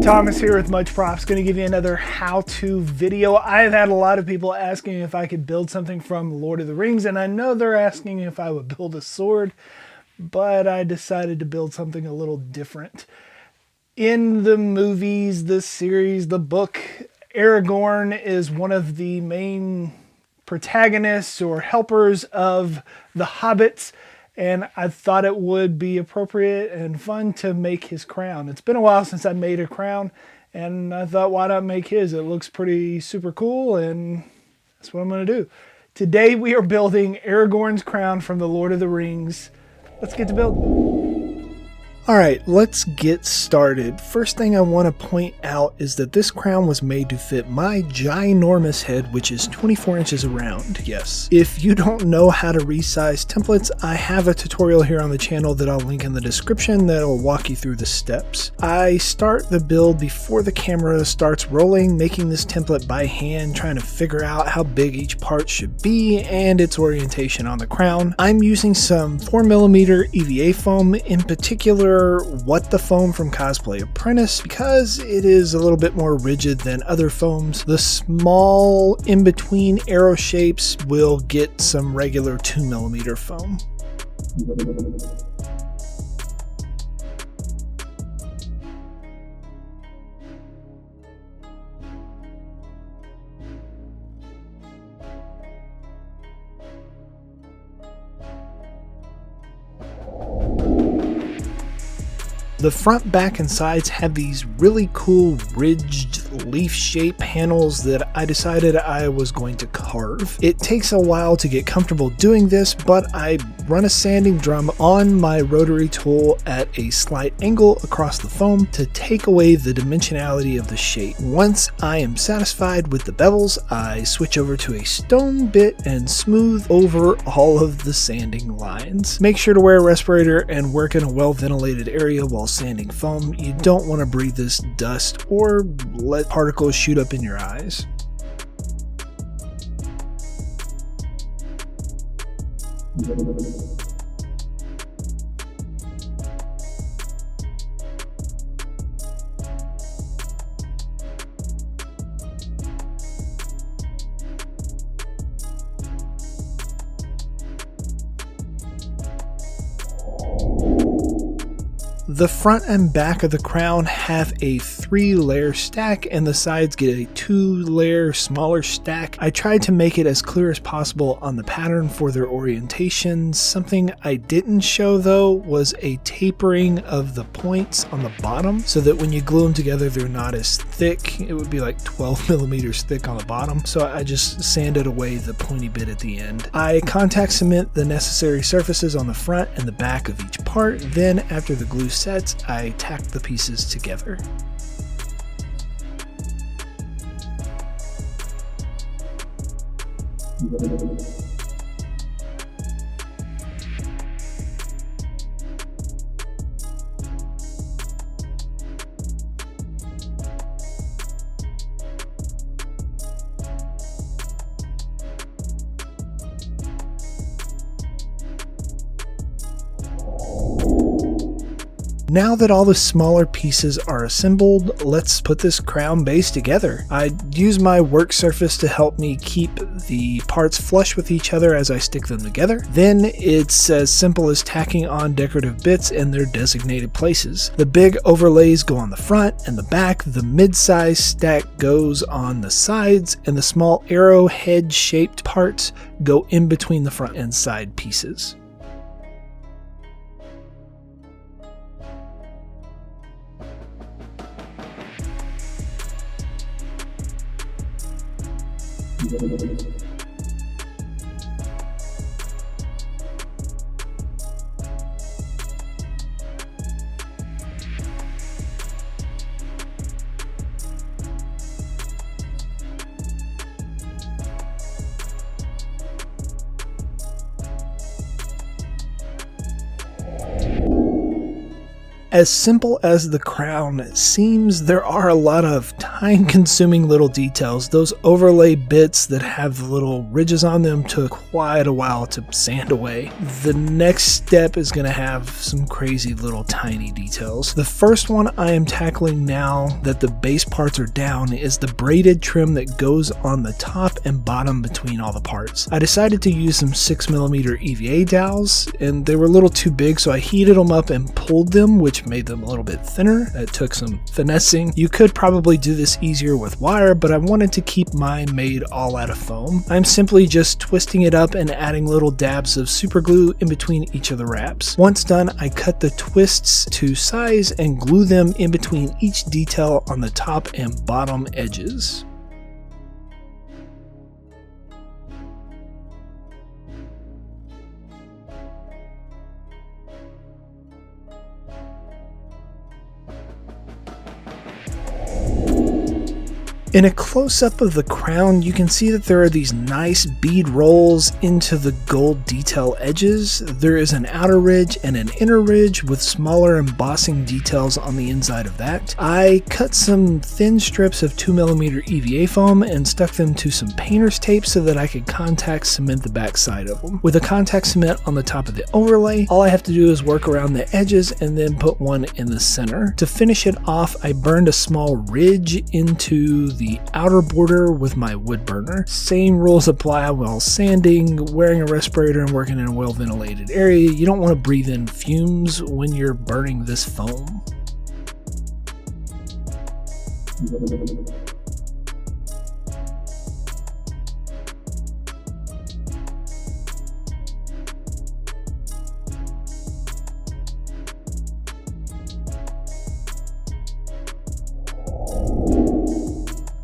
Thomas here with Much Props. Going to give you another how-to video. I've had a lot of people asking if I could build something from Lord of the Rings, and I know they're asking if I would build a sword, but I decided to build something a little different. In the movies, the series, the book, Aragorn is one of the main protagonists or helpers of the hobbits, and I thought it would be appropriate and fun to make his crown. It's been a while since I made a crown, and I thought, why not make his? It looks pretty super cool, and that's what I'm going to do. Today we are building Aragorn's crown from the Lord of the Rings. Let's get to building. Alright, let's get started. First thing I want to point out is that this crown was made to fit my ginormous head, which is 24 inches around. Yes. If you don't know how to resize templates, I have a tutorial here on the channel that I'll link in the description that will walk you through the steps. I start the build before the camera starts rolling, making this template by hand, trying to figure out how big each part should be and its orientation on the crown. I'm using some 4mm EVA foam, in particular What the Foam from Cosplay Apprentice, because it is a little bit more rigid than other foams. The small in-between arrow shapes will get some regular 2mm foam. The front, back, and sides have these really cool ridged leaf shape panels that I decided I was going to carve. It takes a while to get comfortable doing this, but I run a sanding drum on my rotary tool at a slight angle across the foam to take away the dimensionality of the shape. Once I am satisfied with the bevels, I switch over to a stone bit and smooth over all of the sanding lines. Make sure to wear a respirator and work in a well-ventilated area while sanding foam. You don't want to breathe this dust or let particles shoot up in your eyes. The front and back of the crown have a 3-layer stack, and the sides get a 2-layer smaller stack. I tried to make it as clear as possible on the pattern for their orientation. Something I didn't show though was a tapering of the points on the bottom so that when you glue them together they're not as thick. It would be like 12mm thick on the bottom, so I just sanded away the pointy bit at the end. I contact cement the necessary surfaces on the front and the back of each part, then after the glue sets, I tack the pieces together. Now that all the smaller pieces are assembled, let's put this crown base together. I use my work surface to help me keep the parts flush with each other as I stick them together. Then it's as simple as tacking on decorative bits in their designated places. The big overlays go on the front and the back, the mid-size stack goes on the sides, and the small arrowhead shaped parts go in between the front and side pieces. As simple as the crown seems, there are a lot of time-consuming little details. Those overlay bits that have the little ridges on them took quite a while to sand away. The next step is going to have some crazy little tiny details. The first one I am tackling now that the base parts are down is the braided trim that goes on the top and bottom between all the parts. I decided to use some 6mm EVA dowels, and they were a little too big, so I heated them up and pulled them, which made them a little bit thinner. It took some finessing. You could probably do this easier with wire, but I wanted to keep mine made all out of foam. I'm simply just twisting it up and adding little dabs of super glue in between each of the wraps. Once done, I cut the twists to size and glue them in between each detail on the top and bottom edges. In a close-up of the crown, you can see that there are these nice bead rolls into the gold detail edges. There is an outer ridge and an inner ridge with smaller embossing details on the inside of that. I cut some thin strips of 2mm EVA foam and stuck them to some painter's tape so that I could contact cement the back side of them. With a contact cement on the top of the overlay, all I have to do is work around the edges and then put one in the center. To finish it off, I burned a small ridge into the outer border with my wood burner. Same rules apply while sanding, wearing a respirator, and working in a well ventilated area. You don't want to breathe in fumes when you're burning this foam.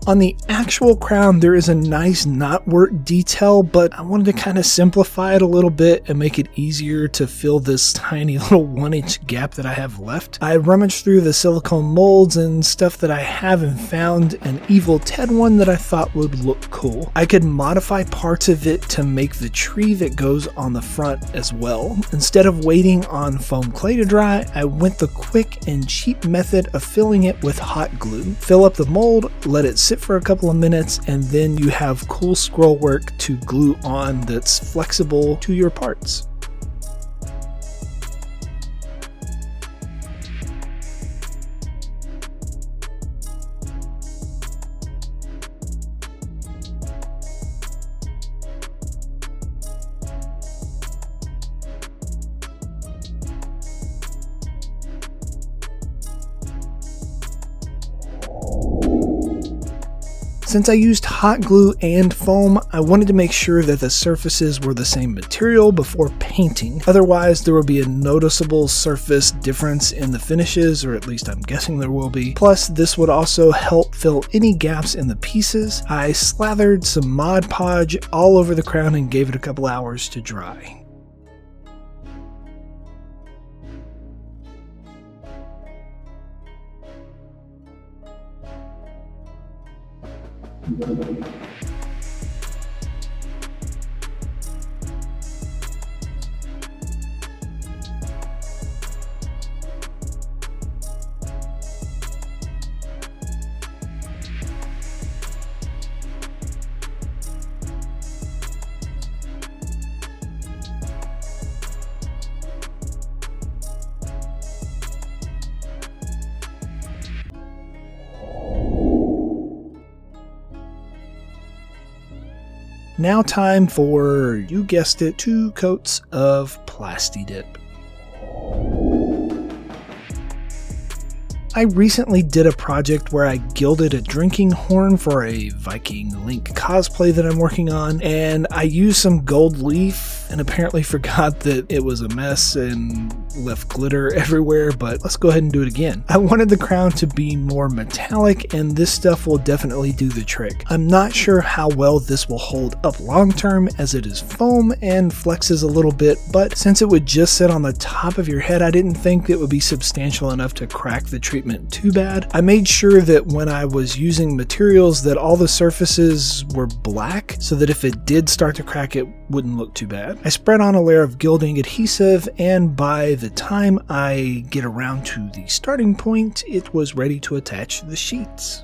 On the actual crown, there is a nice knotwork detail, but I wanted to kind of simplify it a little bit and make it easier to fill this tiny little 1-inch gap that I have left. I rummaged through the silicone molds and stuff that I have and found an Evil Ted one that I thought would look cool. I could modify parts of it to make the tree that goes on the front as well. Instead of waiting on foam clay to dry, I went the quick and cheap method of filling it with hot glue. Fill up the mold, let it sit for a couple of minutes, and then you have cool scroll work to glue on that's flexible to your parts. Since I used hot glue and foam, I wanted to make sure that the surfaces were the same material before painting. Otherwise, there will be a noticeable surface difference in the finishes, or at least I'm guessing there will be. Plus, this would also help fill any gaps in the pieces. I slathered some Mod Podge all over the crown and gave it a couple hours to dry. Now time for, you guessed it, 2 coats of Plasti Dip. I recently did a project where I gilded a drinking horn for a Viking Link cosplay that I'm working on, and I used some gold leaf and apparently forgot that it was a mess and left glitter everywhere, but let's go ahead and do it again. I wanted the crown to be more metallic, and this stuff will definitely do the trick. I'm not sure how well this will hold up long term as it is foam and flexes a little bit, but since it would just sit on the top of your head, I didn't think it would be substantial enough to crack the treatment too bad. I made sure that when I was using materials that all the surfaces were black so that if it did start to crack, it wouldn't look too bad. I spread on a layer of gilding adhesive, and by the time I get around to the starting point, it was ready to attach the sheets.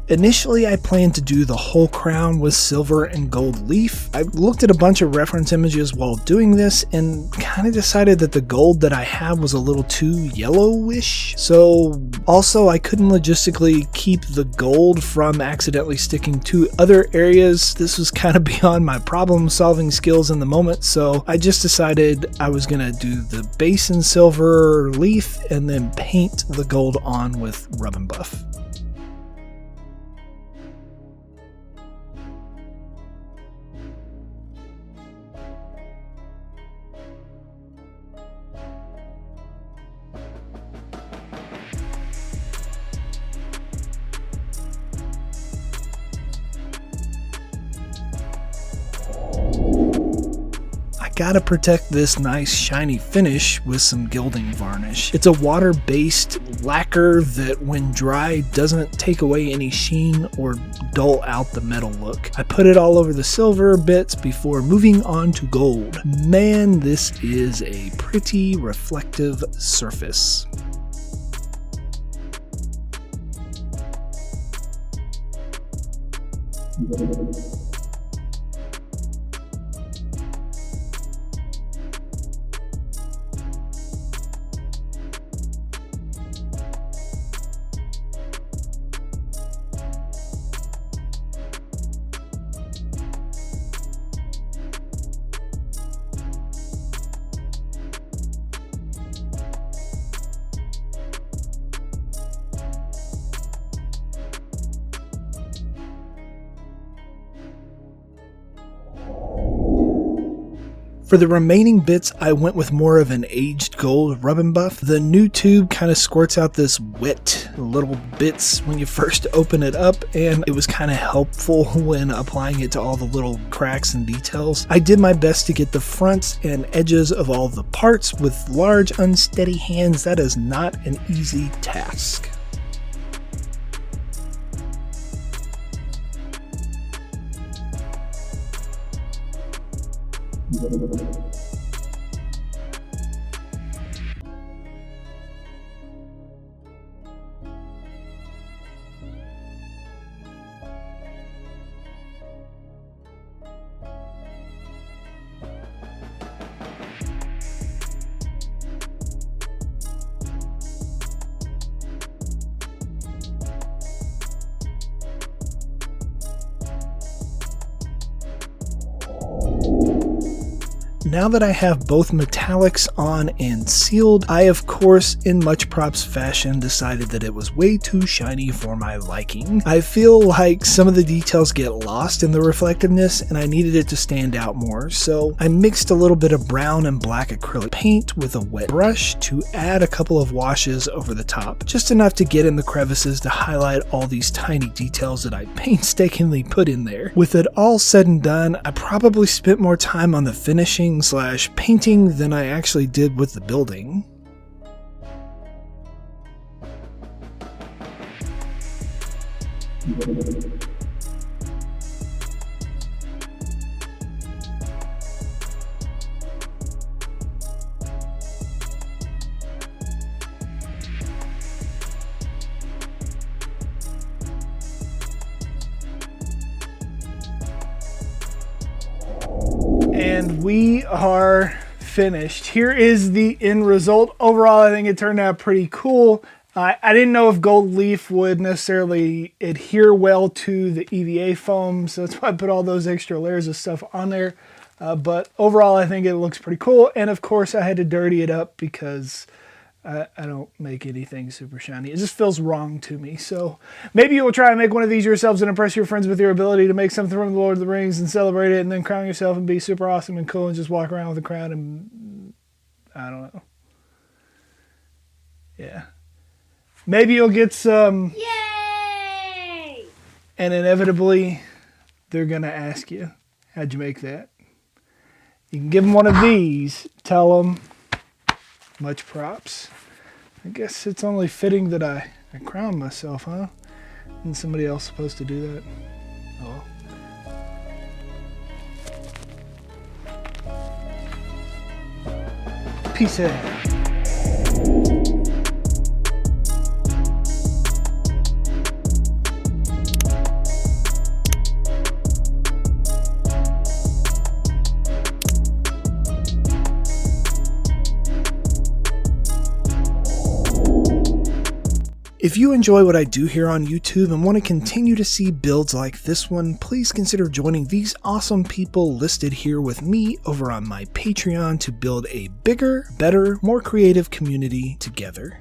Initially, I planned to do the whole crown with silver and gold leaf. I looked at a bunch of reference images while doing this and kind of decided that the gold that I had was a little too yellowish. So also I couldn't logistically keep the gold from accidentally sticking to other areas. This was kind of beyond my problem solving skills in the moment, so I just decided I was gonna do the base in silver leaf and then paint the gold on with Rub and Buff. Gotta protect this nice shiny finish with some gilding varnish. It's a water-based lacquer that when dry doesn't take away any sheen or dull out the metal look. I put it all over the silver bits before moving on to gold. Man, this is a pretty reflective surface. For the remaining bits, I went with more of an aged gold Rub and Buff. The new tube kind of squirts out this wet little bits when you first open it up, and it was kind of helpful when applying it to all the little cracks and details. I did my best to get the fronts and edges of all the parts with large, unsteady hands. That is not an easy task. Now that I have both metallics on and sealed, I of course, in much props fashion, decided that it was way too shiny for my liking. I feel like some of the details get lost in the reflectiveness and I needed it to stand out more, so I mixed a little bit of brown and black acrylic paint with a wet brush to add a couple of washes over the top, just enough to get in the crevices to highlight all these tiny details that I painstakingly put in there. With it all said and done, I probably spent more time on the finishing / painting than I actually did with the building. And we are finished. Here is the end result. Overall, I think it turned out pretty cool. I didn't know if gold leaf would necessarily adhere well to the EVA foam, so that's why I put all those extra layers of stuff on there. But overall, I think it looks pretty cool. And of course, I had to dirty it up because I don't make anything super shiny. It just feels wrong to me. So maybe you will try and make one of these yourselves and impress your friends with your ability to make something from the Lord of the Rings and celebrate it, and then crown yourself and be super awesome and cool and just walk around with a crown and I don't know. Yeah. Maybe you'll get some. Yay! And inevitably, they're going to ask you, how'd you make that? You can give them one of these. Tell them, much props. I guess it's only fitting that I crown myself, huh? And somebody else supposed to do that. Oh. Peace out. If you enjoy what I do here on YouTube and want to continue to see builds like this one, please consider joining these awesome people listed here with me over on my Patreon to build a bigger, better, more creative community together.